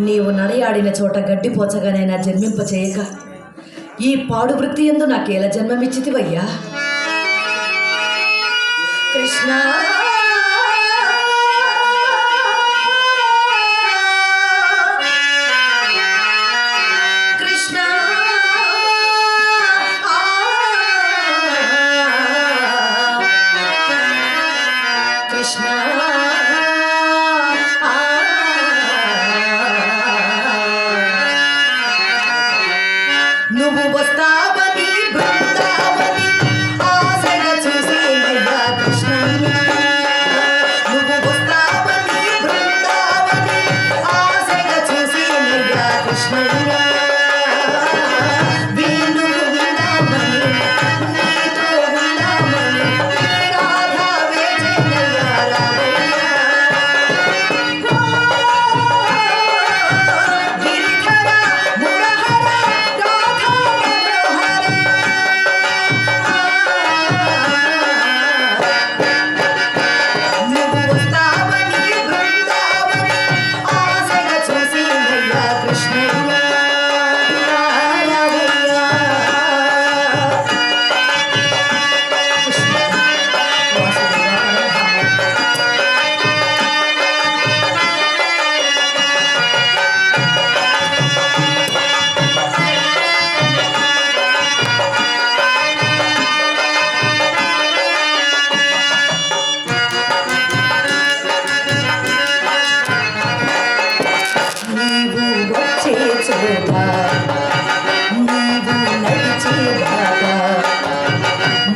నీవు నడయాడిన చోట గడ్డిపోచగానైనా జన్మింప చేయక ఈ పాడు వృత్తి యందు నాకేలా జన్మమిచ్చితివయ్యా కృష్ణ. నువ్వు వస్తావని బృందావని ఆశగా చూసేనయ్యా కృష్ణయ్య. నువ్వు వస్తావని బృందావని ఆశగా చూసేనయ్యా కృష్ణయ్య. వీణువు విందామని నీతో ఉందామని రాధా వేచేనయ్యా రావయ్య. గిరిధర మురహర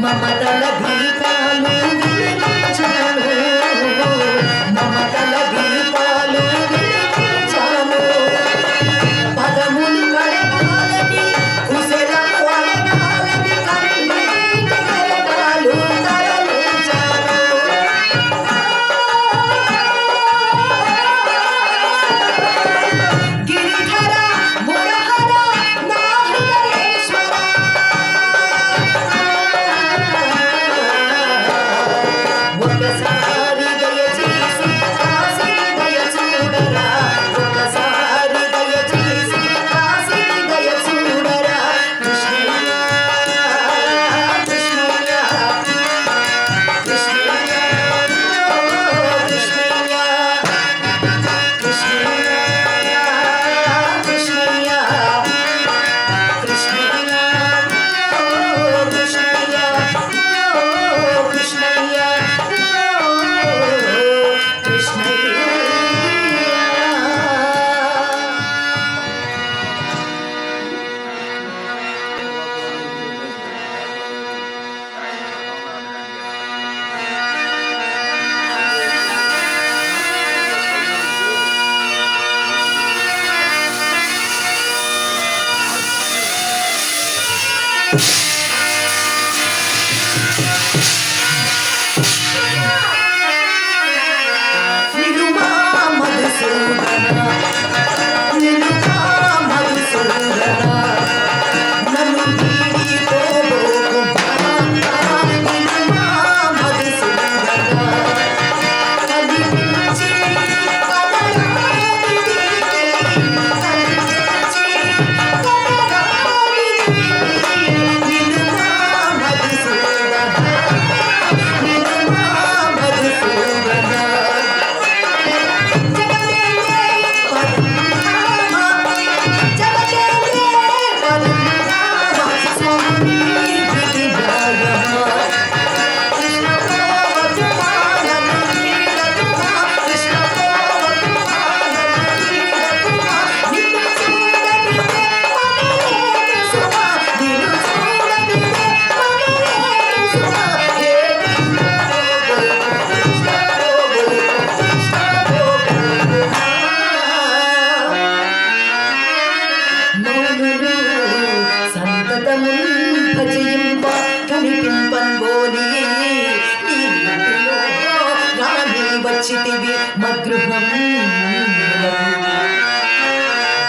మమతల దీపాలు వెలిగించాను, మమతల దీపాలు వెలిగించాను. పదములు కడగాలని కుశలము అడగాలని కన్నీటి కరగాలు తరలించాను. గిరిధర మురహర నా హృదయేశ్వర ఒకసారి దయచేసి కాశీ దయ చూడరా, ఒకసారి దయచేసి కాశీ దయ చూడరా కృష్ణయ్య కృష్ణయ్య కృష్ణయ్య కృష్ణయ్య కృష్ణయ్య కృష్ణయ్య కృష్ణయ్య కృష్ణయ్య కృష్ణయ్య నిలుమా మధుసూదన నిలుమా మధుసూదన నన్ను వీడిపోకు నిలుమా మధుసూదన కదిలించి కదలాడికి కదిలించి కదలాడికి నిలుమా మధుసూదన నిలుమా మధుసూదన భజయింప కనిపింపన్బోని రాణి వచ్చితివి మగృహం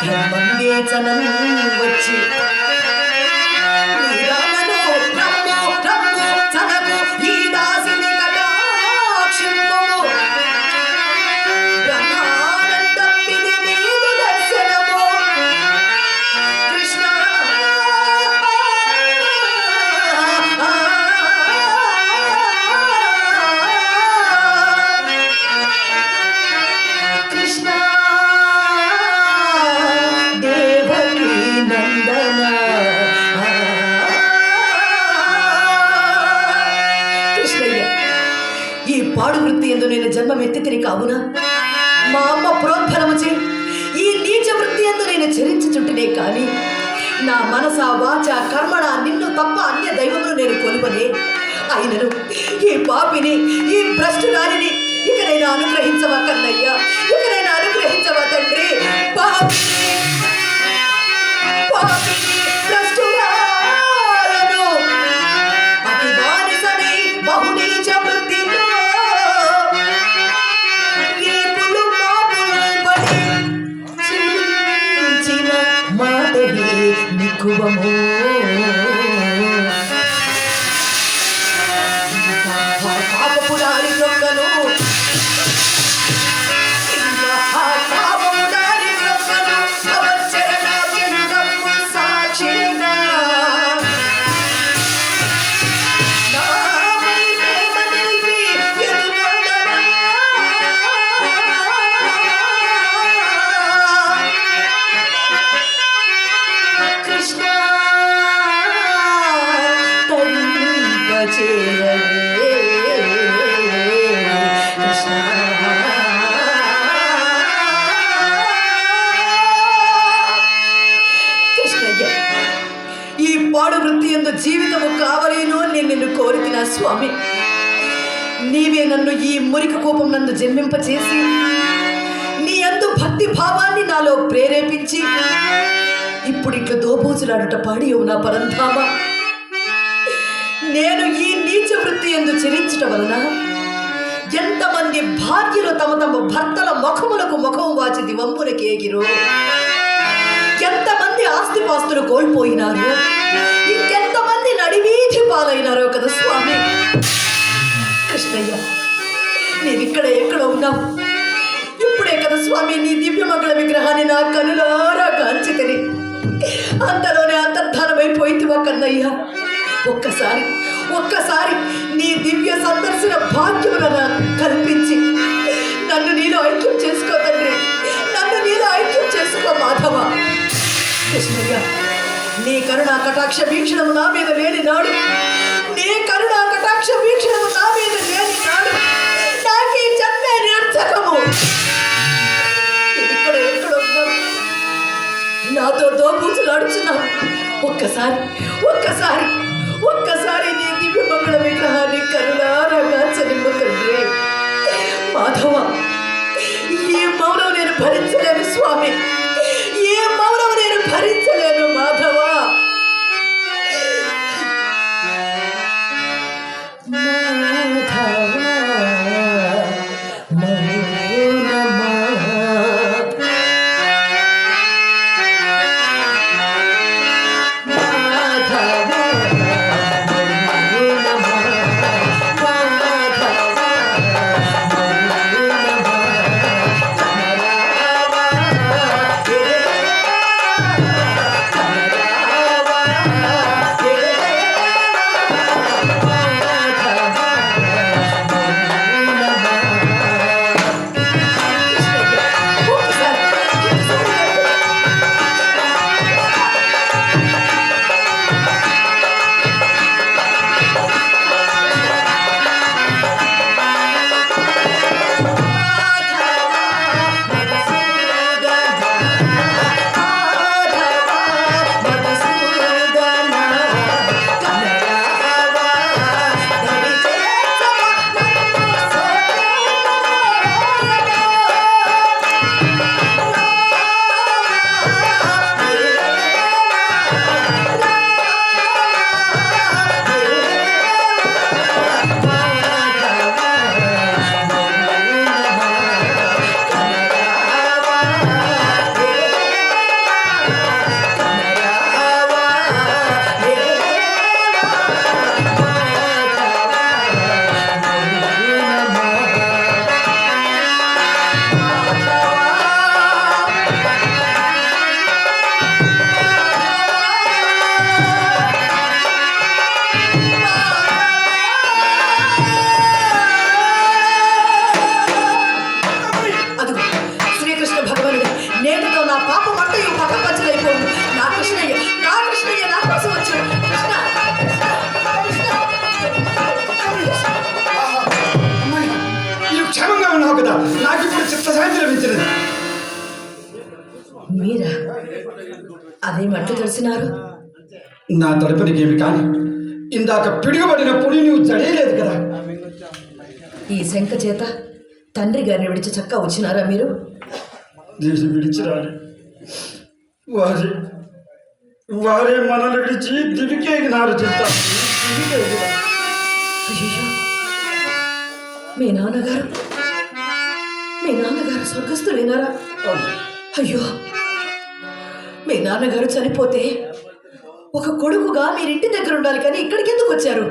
ధర్మం వేచనం వచ్చి ఈ దాసిని కటాక్షింపము బ్రహ్మానందం ఇది నీదు దర్శనం పాడు వృత్తి ఎందు నేను జన్మమెత్తితిని కావున మా అమ్మ ప్రోద్బలము చే ఈ నీచ వృత్తి ఎందు నేను చరించుచుంటేనే కానీ నా మనస వాచ కర్మణ నిన్ను తప్ప అన్య దైవమును నేను కొలువనే. అయినను ఈ పాపిని, ఈ భ్రష్టురాలిని ఇకనైనా అనుగ్రహించవా కన్నయ్యా, ఇకనైనా అనుగ్రహించవా తండ్రి. పాపిని భ్రష్టురాలను అతి బానిసని బహునీచ వృత్తిలో రేపులు మాపులు పడి చించిన మాటని నిక్కువము. పాపపురాలి దొంగను ఈ పాడు వృత్తి ఎందు జీవితము కావలేను నేను నిన్ను కోరితిన స్వామి. నీవే నన్ను ఈ మురికి కోపం నందు జన్మింపచేసి నీ యందు భక్తి భావాన్ని నాలో ప్రేరేపించి ఇప్పుడు ఇట్లా దోబూచులాడుట పాడి నా పరంధామ. నేను ఈ నీచ వృత్తి ఎందు చరించుట వలన ఎంతమంది భార్యలు తమ తమ భర్తల ముఖములకు ముఖం వాచి దివంపునకేగిరో, ఎంతమంది ఆస్తిపాస్తులు కోల్పోయినారు, ఇంకెంతమంది నడివీధి పాలైనారో కదా స్వామి. కృష్ణయ్య, నీవిక్కడ ఎక్కడ ఉన్నావు? ఇప్పుడే కదా స్వామి నీ దివ్యమంగళ విగ్రహాన్ని నా కనులారా కాల్చితిని. అంతలోనే అంతర్ధానమైపోయింది కన్నయ్య. ఒక్కసారి నీ దివ్య సందర్శన భాగ్యమును నాకు కల్పించి నన్ను నీలో ఐక్యం చేసుకో తండ్రి, నన్ను నీలో ఐక్యం చేసుకో మాధవ. కృష్ణయ్య, నీ కరుణా కటాక్ష వీక్షణము నా మీద లేని నాడు, నీ కరుణా కటాక్ష వీక్షణము నా మీద లేని నాడు నాకీ జన్మే నిరర్థకము. ఇక్కడ ఎక్కడున్నావు? నాతో దోబూచులాడుచున్నావు. ఒక్కసారి నీ దివ్య మంగళ విగ్రహాన్ని కరుణారాగా చదింపు తండ్రి. మాధవ, ఈ మౌనం నేను భరించలేను స్వామి, ఈ మౌనం నేను భరించలేను మాధవ. మాధవ అదే మట్టి తెలిసినారు. నా తలుపునికేమి కానీ ఇందాక పిడుగుబడినప్పుడు నువ్వు జడేయలేదు కదా. ఈ శంఖ చేత తండ్రి గారిని విడిచి చక్క వచ్చినారా మీరు? దేశం విడిచి రాలి వారే వారే మనల్ని విడిచి దివికేగినారు చెప్తాను. అయ్యో, మీ నాన్నగారు స్వర్గస్థులేనారా? అయ్యో, మీ నాన్నగారు చనిపోతే ఒక కొడుకుగా మీరింటి దగ్గర ఉండాలి కానీ ఇక్కడికి ఎందుకు వచ్చారు?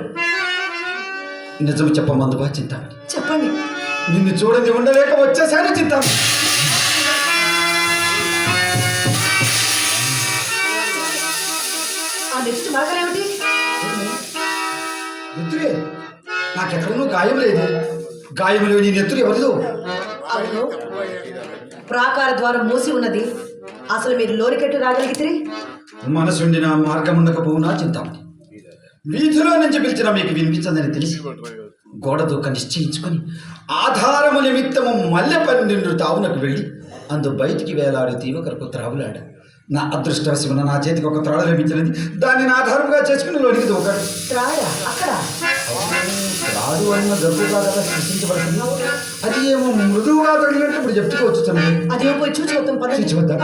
నిజం చెప్పమందువా చింతామణి? చెప్పండి. నిన్ను చూడండి ఉండలేక వచ్చేసాను చింతామణి. ఆ నెక్స్ట్ మాటలేమిటి? నెత్తురే నాకెక్కడనూ గాయం లేదు. గాయం లేని నెత్తురు ఎవరిదో? అవును, ప్రాకార ద్వారం మూసి ఉన్నది. అసలు మీరు లోనికెట్టు రాగలిగితే? మనసుండిన మార్గం ఉండకపోవునా చింతామణి. వీధిలో నుంచి పిలిచినా మీకు వినిపించదని తెలిసి గోడ దూక నిశ్చయించుకొని ఆధారము నిమిత్తము మల్లె 12 తావునకు వెళ్ళి అందు బయటికి వేలాడు తీవకరకు త్రావులాడ. నా అదృష్టవశమున నా చేతికి ఒక త్రాడు లభించినది. దానిని ఆధారంగా చేసుకుని లోనికి దూకాడు. అక్కడ త్రాడు అన్న గబ్బుగా కదా సృష్టించబడుతుంది. అది ఏమో మృదువుగా తగిలినట్టు ఇప్పుడు చెప్పుకోవచ్చు. అదేమో పోయి చూసి చూద్దాం.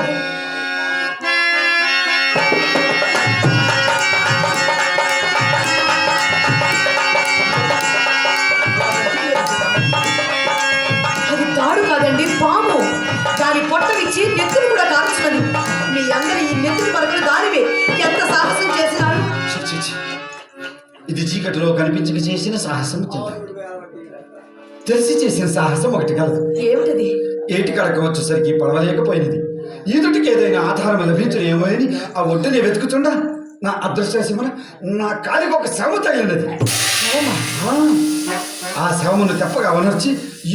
అది తాడు కాదండి, పాము. దాని పొట్టవిచ్చి నెత్తులు కూడా కాల్చున్నది. మీ అందరూ ఈ నెత్తులు పరకలు దానివే. ఎంత సాహసం చేసినారు? ఇది చీకటిలో కనిపించక చేసిన సాహసం తెలిసి చేసిన సాహసం ఒకటి కలదు. ఏమిటది? ఏటి కడక వచ్చేసరికి పడవలేకపోయినది. ఈదుటికి ఏదైనా ఆధారం లభించలేమో అని ఆ ఒడ్డుని వెతుకుతుండా నా అదృష్టవశమున నా కాలికి ఒక శవం తగిలినది. ఆ శవమును తెప్పగా వనర్చి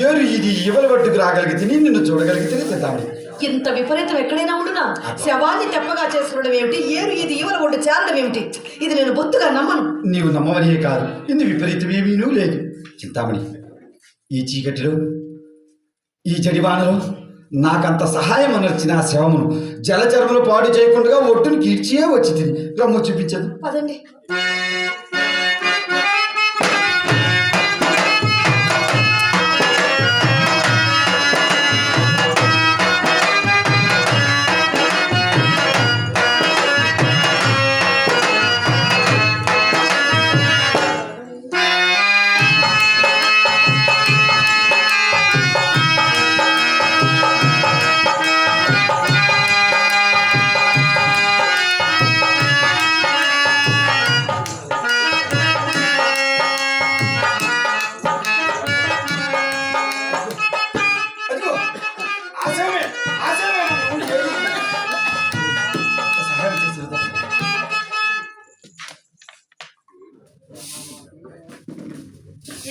ఏరు ఇది ఇవల ఒడ్డుకు రాగలిగితే నిన్ను చూడగలిగితే తెద్దామని. ఇంత విపరీతం ఎక్కడైనా ఉండునా? శవాన్ని తెప్పగా చేసుకోవడం ఏమిటి? ఏరు ఇది ఇవల ఒడ్డు చేరడం ఏమిటి? ఇది నేను బొత్తుగా నమ్మను. నీవు నమ్మవనే కాదు, ఇందు విపరీతమేమీ లేదు చింతామణి. ఈ చీకటిలో ఈ జడివానలో నాకంత సహాయం అనర్చిన ఆ శవమును జలచరములు పాడు చేయకుండా ఒట్టును కీర్చియే వచ్చి తిని రమ్ము చూపించదు. పదండి.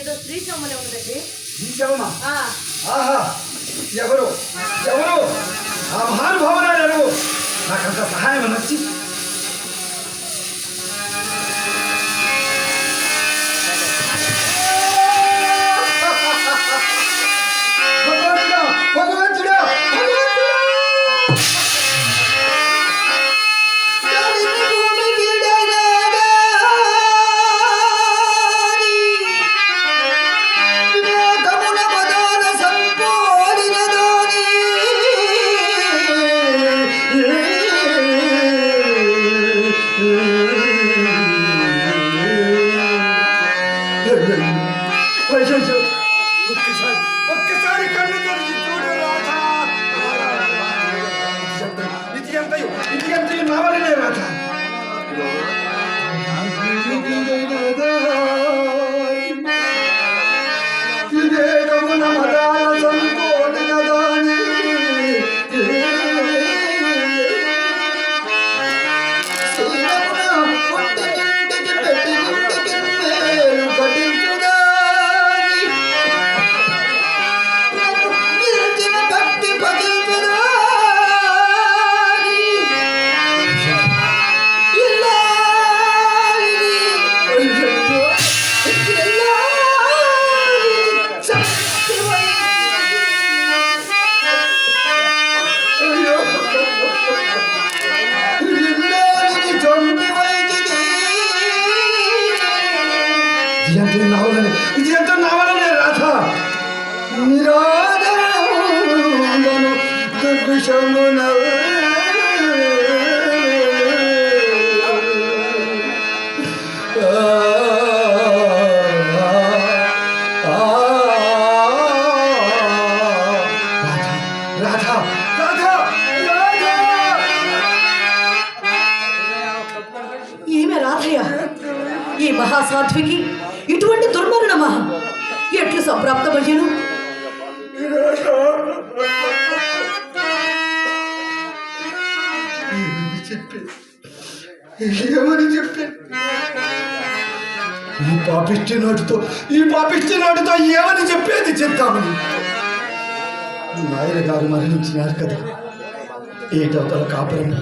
ఏదో స్త్రీ శవమనే ఉన్నదండి. ఎవరు ఎవరు ఆ మహానుభావురాలు ఎవరు? నాకంత సహాయం అనొచ్చి భగవంతుడా ఒక్కసారి కళ్ళు తెరిచి చూడు రాధా. ఇది ఎంతయు నా వలనే రాధా. వివేకమున మదాన సంకోలిన దాని ఇది ఎంతో నావలనే రాధ నిరాదరణను దుర్విషమున ఈమె రాధయ్య ఈ మహాసాధ్వికి ఇటువంటి దుర్మరణమా ఎట్లు సంప్రాప్తమయ్యను? ఏమని చెప్పి ఈ పాపిష్టి నోటితో ఏమని చెప్పేది చెప్తామని నాయన గారు మరణించినారు కదా. ఏటవతల కాపురం,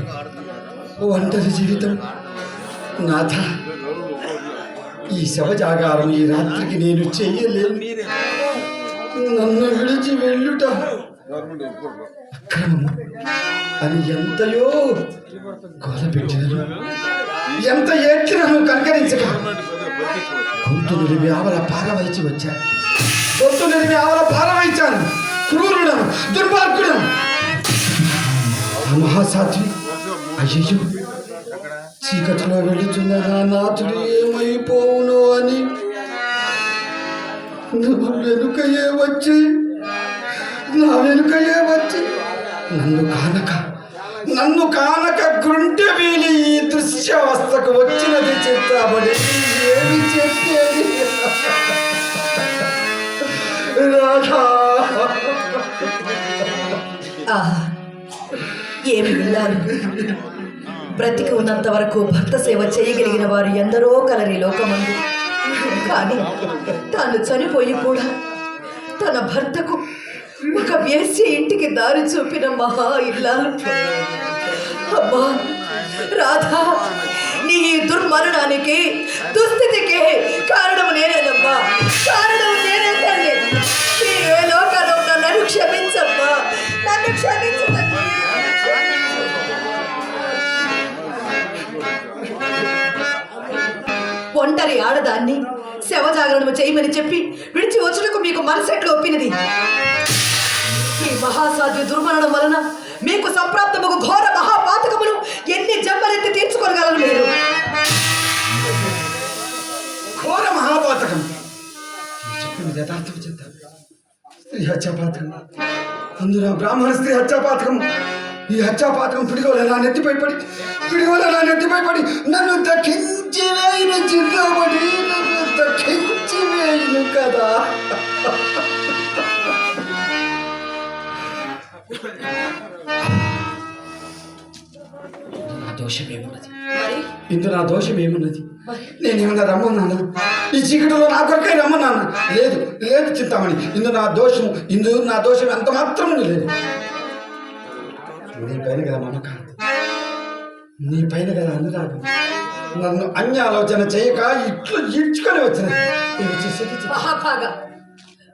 ఒంటరి జీవితం. నాథ, ఈ శవజాగారం ఈ రాత్రికి నేను చెయ్యలేను. నన్ను విడిచి వెళ్ళుట అక్రమము అని ఎంతయో గోలపెట్టినను, ఎంత ఏడ్చినను కనకరించక గొంతు నిలిమి ఆవల పారవైచి వచ్చాను. క్రూరుడను, దుర్మార్గుడను, మహాసాధ్వి. అయ్యో, చీకటిలో వెళుతున్న నా నాథుడు ఏమైపోవునో అని నా వెనుకయే వచ్చి నన్ను కానక గ్రుంటె వీలి ఈ దృశ్యావస్థకు వచ్చినది చెప్తాబడి ఏమి చెప్పేది రాధా. ఏమి వెళ్ళారు? బ్రతికి ఉన్నంత వరకు భర్త సేవ చేయగలిగిన వారు ఎందరో కలరి లోకమందు. కానీ తాను చనిపోయి కూడా తన భర్తకు ఒక వేశ్య ఇంటికి దారి చూపిన మహా ఇల్లాలు. అమ్మా రాధా, నీ దుర్మరణానికి, దుస్థితికి కారణం నేనేనమ్మా, కారణం నేనే తల్లి. ఏ లోకాలు నన్ను క్షమించమ్మా, నన్ను క్షమించండి. ఒంటరి ఆడదాన్ని శవజాగరణము చేయమని చెప్పి విడిచి వచ్చుటకు మీకు మనసెట్లు ఒప్పినది. ఈ మహాసాధ్య దుర్మరణం వలన మీకు సంప్రాప్తముకు ఘోర మహాపాతకములు ఎన్ని జంబలెత్తి తీర్చుకోగలరు మీరు? ఘోర మహాపాతకం చెప్పింది యథార్థం చెప్తాను. స్త్రీ హత్యాపాతకం, అందులో బ్రాహ్మణ స్త్రీ హత్యాపాతకం. ఈ హత్యాపాతకం పిడిగోల నా నెత్తిపై పడి నన్ను దక్కించి వేయిన చింతబడి నన్ను దక్కించి వేయిను కదా. నా దోషం ఏమున్నది? నేనేమన్నా రమ్మన్నాను? ఈ చీకటిలో నా కొరకై రమ్మన్నాను? లేదు చింతామణి, ఇందు నా దోషం ఎంత మాత్రము లేదు. నీ పైన గల నమ్మకం, నీ పైన గల అనురాగం నన్ను అన్యాలోచన చేయక ఇట్లు ఈడ్చుకొని వచ్చినది. మహాభాగా,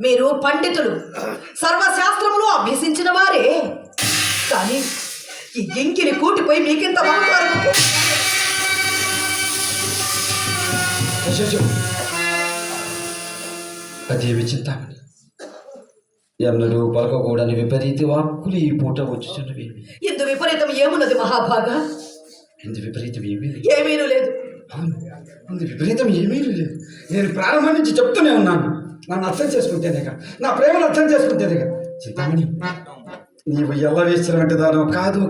మీరు పండితులు, సర్వశాస్త్రములు అభ్యసించిన వారే. కానీ ఈ ఎంకిని కూటిపోయి మీకెంత మహత్కారం? అదేమి చింతామణి, ఎన్నడూ పలకకూడని విపరీత వాక్కులు ఈ పూట వచ్చుచున్నవి. ఇందు విపరీతం ఏమున్నది మహాభాగా? ఇందు విపరీతం ఏమీ లేదు. ఇందు విపరీతం ఏమీ లేదు. నేను ప్రారంభం నుంచి చెప్తూనే ఉన్నాను. నన్ను అర్థం చేసుకుంటేనేగా, నా ప్రేమను అర్థం చేసుకుంటేనేగా. చింతామణి, నీవు ఎల్ల వేసినట్టు దానో కాదు.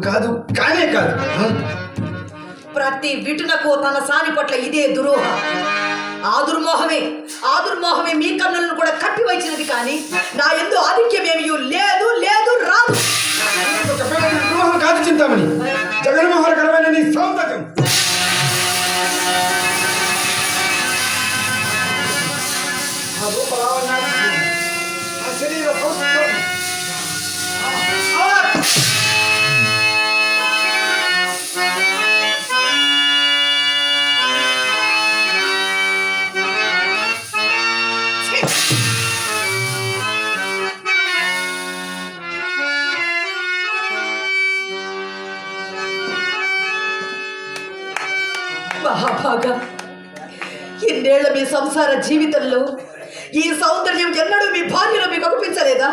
ప్రతి విటునకు తన సాని పట్ల ఇదే దురోహ. ఆ దుర్మోహమే మీ కన్నులను కూడా కప్పి వచ్చినది. కానీ నా ఎందు ఆధిక్యమేమీ లేదు రాదు. ద్రోహం కాదు చింతామణి, జగన్మోహనకరమైన నీ సౌందర్యం. మహాభాగా, ఇన్నేళ్ల మీ సంసార జీవితంలో ఈ సౌందర్యం ఎన్నడూ మీ భార్యలో మీకు అనిపించలేదా?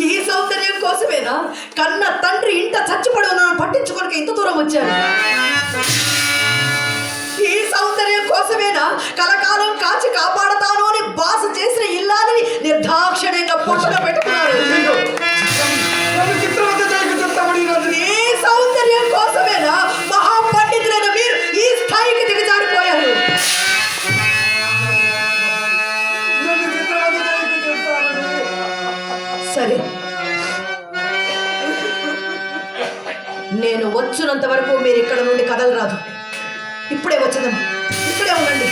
ఈ సౌందర్యం కోసమేనా కన్న తండ్రి ఇంట చచ్చిపడి ఉన్నాను పట్టించుకోక ఇంత దూరం వచ్చాను? ఈ సౌందర్యం కోసమేనా కలకాలం కాచి కాపాడతాను అని బాస చేసిన ఇల్లాలని నిర్దాక్షిణ్యంగా పొట్టలో పెట్టుకున్నారు? ఈ సౌందర్యం కోసమేనా మహాపండితులైన మీరు ఈ స్థాయికి దిగజారిపోయారు? సరే, నేను వచ్చినంత వరకు మీరు ఇక్కడ నుండి కదలరాదు. ఇప్పుడే వచ్చేదమ్మా, ఇక్కడే ఉండండి.